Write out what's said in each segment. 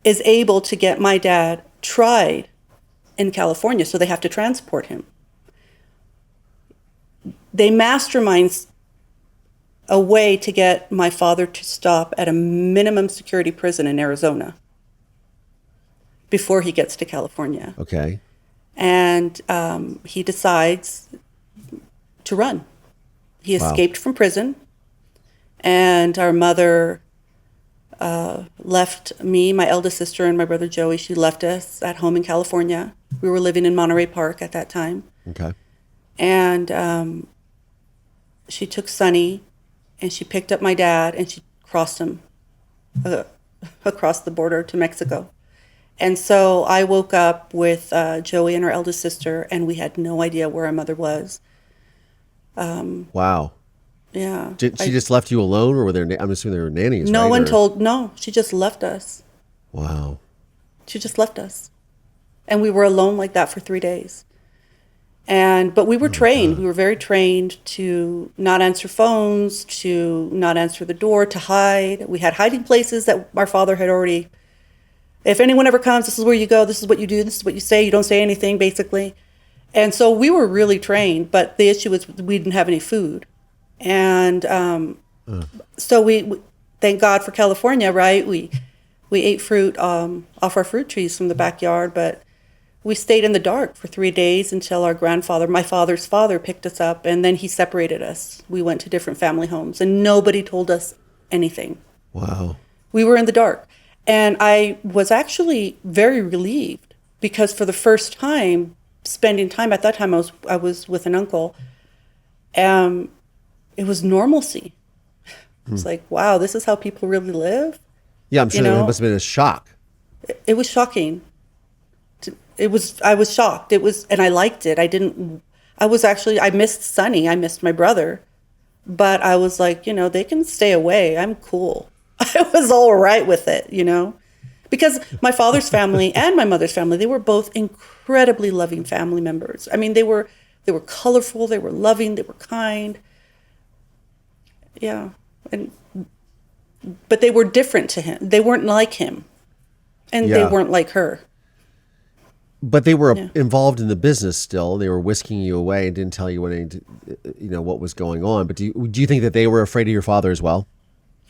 is able to get my dad tried in California, so they have to transport him. They mastermind a way to get my father to stop at a minimum security prison in Arizona before he gets to California. Okay. And he decides to run. He escaped from prison, and our mother left me, my eldest sister, and my brother Joey. She left us at home in California. We were living in Monterey Park at that time. Okay. And she took Sonny, and she picked up my dad, and she crossed him across the border to Mexico. And so I woke up with Joey and our eldest sister, and we had no idea where our mother was. Wow. Yeah. She just left you alone, or were there? I'm assuming there were nannies. No right? one told. No, she just left us. Wow. She just left us, and we were alone like that for 3 days. But we were trained. God. We were very trained to not answer phones, to not answer the door, to hide. We had hiding places that our father had already. If anyone ever comes, this is where you go. This is what you do. This is what you say. You don't say anything, basically. And so we were really trained. But the issue was we didn't have any food. And so we thank God for California, right? We ate fruit off our fruit trees from the backyard, but we stayed in the dark for 3 days until our grandfather, my father's father, picked us up, and then he separated us. We went to different family homes, and nobody told us anything. Wow. We were in the dark. And I was actually very relieved because for the first time, spending time, at that time I was with an uncle, it was normalcy. It's like, wow, this is how people really live. Yeah, I'm sure that must have been a shock. It was shocking. I was shocked. And I liked it. I missed Sonny. I missed my brother. But I was like, they can stay away. I'm cool. I was all right with it, because my father's family and my mother's family, they were both incredibly loving family members. I mean, they were colorful, they were loving, they were kind. Yeah. But they were different to him. They weren't like him. And they weren't like her. But they were involved in the business still. They were whisking you away and didn't tell you what was going on. But do you think that they were afraid of your father as well?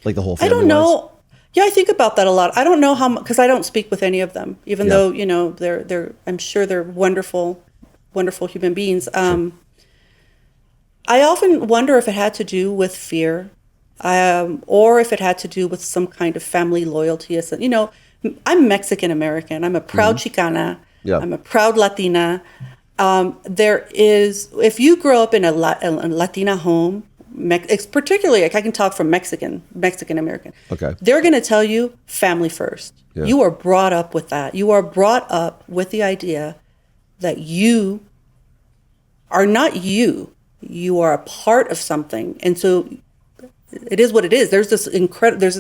Like the whole family I don't know. was? Yeah, I think about that a lot. I don't know how much, because I don't speak with any of them, even though, I'm sure they're wonderful, wonderful human beings. Sure. I often wonder if it had to do with fear, or if it had to do with some kind of family loyalty. I'm Mexican American. I'm a proud Chicana. Yeah. I'm a proud Latina. If you grow up in a Latina home, particularly, I can talk from Mexican American. Okay. They're going to tell you family first. Yeah. You are brought up with that. You are brought up with the idea that you are not you. You are a part of something. And so it is what it is. There's this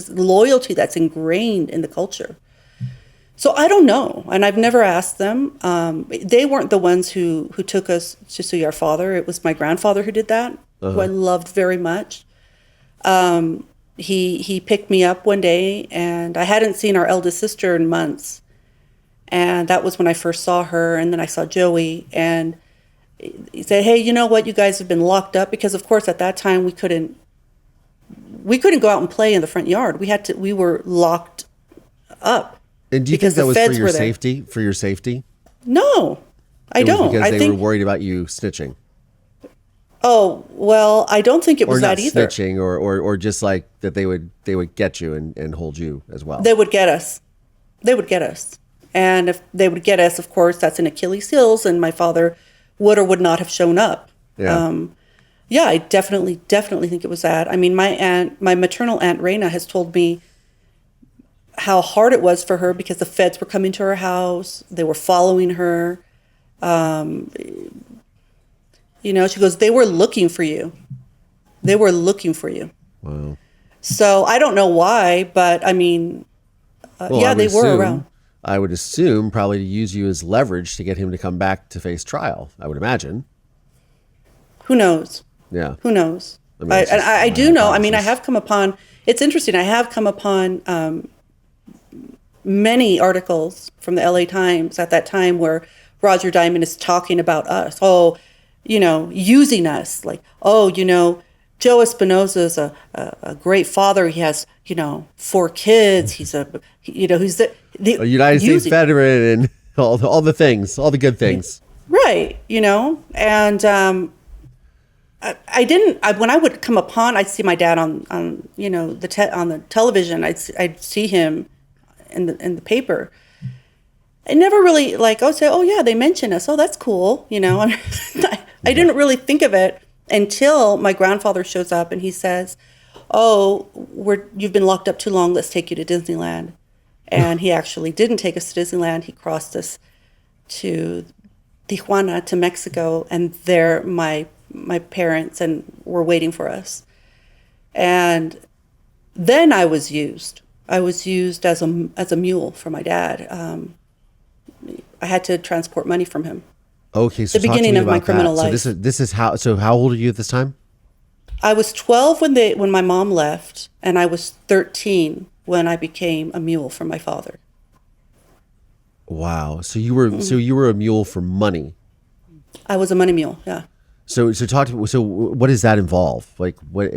loyalty that's ingrained in the culture. So I don't know, and I've never asked them. They weren't the ones who took us to see our father. It was my grandfather who did that, who I loved very much. He picked me up one day, and I hadn't seen our eldest sister in months. And that was when I first saw her, and then I saw Joey, and he said, "Hey, you know what? You guys have been locked up," because of course at that time we couldn't go out and play in the front yard. We were locked up. And do you think that was for your safety? For your safety? No, I don't. Because they were worried about you snitching. Oh, well, I don't think it was that either. Or not snitching, or just like that they would get you and hold you as well. They would get us. And if they would get us, of course, that's an Achilles heels, and my father would or would not have shown up. Yeah. I definitely think it was that. I mean, my maternal aunt Reina has told me how hard it was for her because the feds were coming to her house. They were following her. She goes, they were looking for you. Wow. So I don't know why, but I mean, they were around. I would assume probably to use you as leverage to get him to come back to face trial, I would imagine. Who knows? Yeah. Who knows? I mean, I do know. I mean, I have come upon, it's interesting. I have come upon many articles from the LA Times at that time where Roger Diamond is talking about us. Oh, using us. Like, oh, Joe Espinoza is a great father. He has, 4 kids. He's he's the A United States veteran and all the things, all the good things. Right. And I didn't, when I would come upon, I'd see my dad on on the television. I'd see him in the paper. I never really say, oh yeah, they mention us. Oh, that's cool. I didn't really think of it until my grandfather shows up and he says, oh, you've been locked up too long. Let's take you to Disneyland. And he actually didn't take us to Disneyland. He crossed us to Tijuana, to Mexico, and there my parents were waiting for us. And then I was used. I was used as a mule for my dad. I had to transport money from him. Okay, so the beginning of my criminal life. So this is how. So how old are you at this time? I was 12 when my mom left, and I was 13 when I became a mule for my father. Wow. So you were a mule for money. I was a money mule. Yeah. So talk to me. So what does that involve? Like what?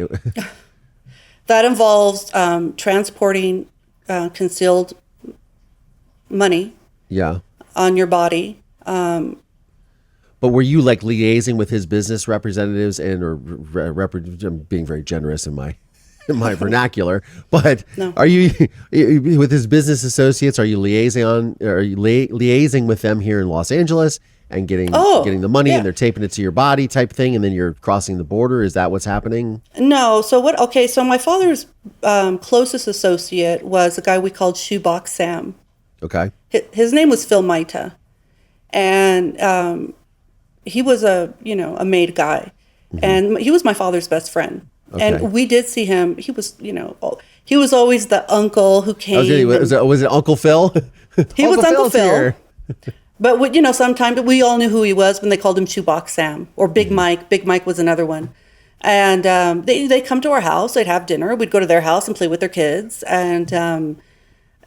That involves transporting concealed money. Yeah. On your body. But were you like liaising with his business representatives I'm being very generous in my vernacular, but no. Are you with his business associates? Are you liaising with them here in Los Angeles and getting the money, and they're taping it to your body type thing, and then you're crossing the border? Is that what's happening? No. So what? Okay. So my father's closest associate was a guy we called Shoebox Sam. Okay. His name was Phil Maita, and he was a made guy, and he was my father's best friend. Okay. And we did see him. He was, he was always the uncle who came. Was it Uncle Phil? He was Uncle Phil. But sometimes we all knew who he was when they called him Shoebox Sam or Big Mike. Big Mike was another one. And they come to our house. They'd have dinner. We'd go to their house and play with their kids. And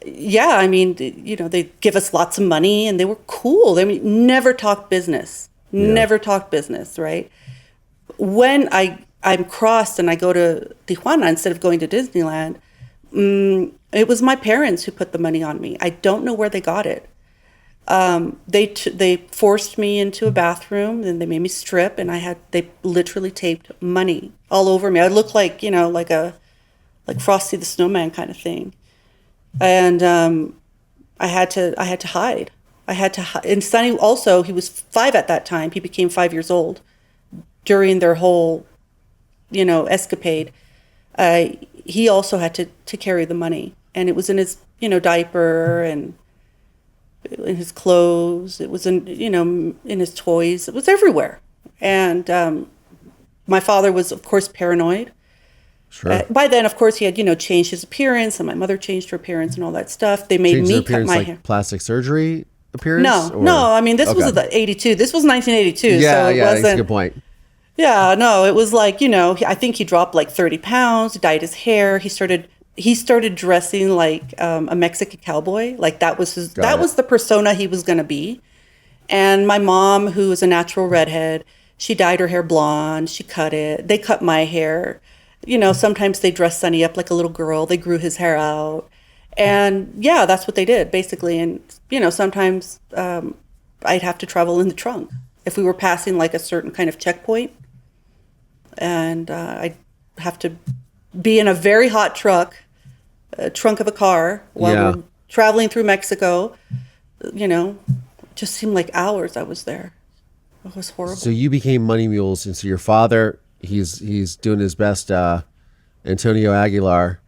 they'd give us lots of money, and they were cool. They never talked business. Never talked business, right? When I'm crossed and I go to Tijuana instead of going to Disneyland, it was my parents who put the money on me. I don't know where they got it. They forced me into a bathroom, and they made me strip, and they literally taped money all over me. I looked like like Frosty the Snowman kind of thing, and I had to hide. And Sonny also, he was 5 at that time. He became 5 years old during their whole, escapade. He also had to carry the money, and it was in his, diaper and in his clothes. It was in his toys. It was everywhere. And my father was, of course, paranoid. Sure. By then, of course, he had, changed his appearance, and my mother changed her appearance and all that stuff. They made me cut my hair. Plastic surgery appearance? No. I mean, this was the 82. This was 1982. Yeah, so it wasn't, that's a good point. Yeah, no, it was like, I think he dropped like 30 pounds, dyed his hair. He started dressing like a Mexican cowboy. Like that was the persona he was going to be. And my mom, who is a natural redhead, she dyed her hair blonde. She cut it. They cut my hair. Sometimes they dressed Sonny up like a little girl. They grew his hair out. And yeah, that's what they did basically. And, sometimes I'd have to travel in the trunk if we were passing like a certain kind of checkpoint. And I'd have to be in a very hot trunk of a car while we're traveling through Mexico. It just seemed like hours I was there. It was horrible. So you became money mules, and so your father, he's doing his best Antonio Aguilar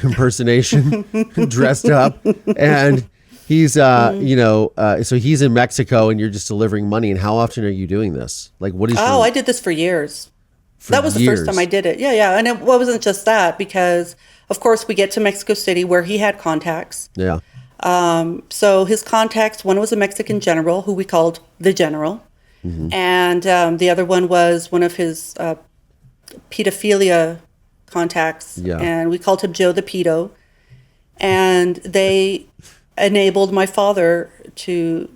impersonation, dressed up, and he's so he's in Mexico, and you're just delivering money. And how often are you doing this? Like, what is? I did this for years. That was the first time I did it. Yeah. And it wasn't just that, because, of course, we get to Mexico City where he had contacts. Yeah. So his contacts, one was a Mexican general who we called the General. Mm-hmm. And the other one was one of his pedophilia contacts. Yeah. And we called him Joe the Pedo. And they enabled my father to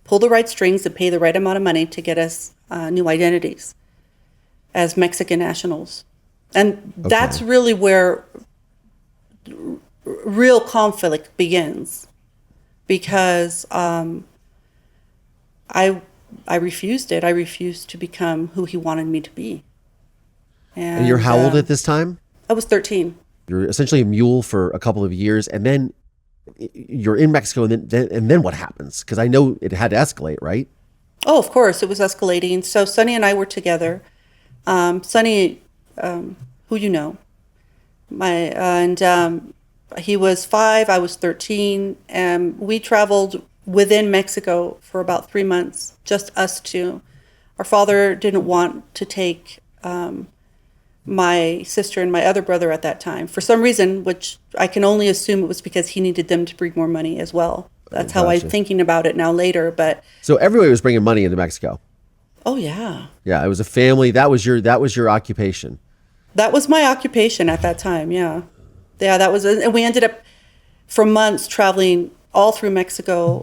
pull the right strings and pay the right amount of money to get us new identities as Mexican nationals. And that's really where real conflict begins, because I refused it. I refused to become who he wanted me to be. And you're how old at this time? I was 13. You're essentially a mule for a couple of years, and then you're in Mexico, and then what happens? Because I know it had to escalate, right? Oh, of course, it was escalating. So Sonny and I were together. Sonny, who you know, he was 5, I was 13, and we traveled within Mexico for about 3 months, just us two. Our father didn't want to take my sister and my other brother at that time for some reason, which I can only assume it was because he needed them to bring more money as well. That's how I'm thinking about it now later. But so everybody was bringing money into Mexico. Oh yeah. Yeah, it was a family. That was your occupation. That was my occupation at that time. Yeah, that was, and we ended up for months traveling all through Mexico,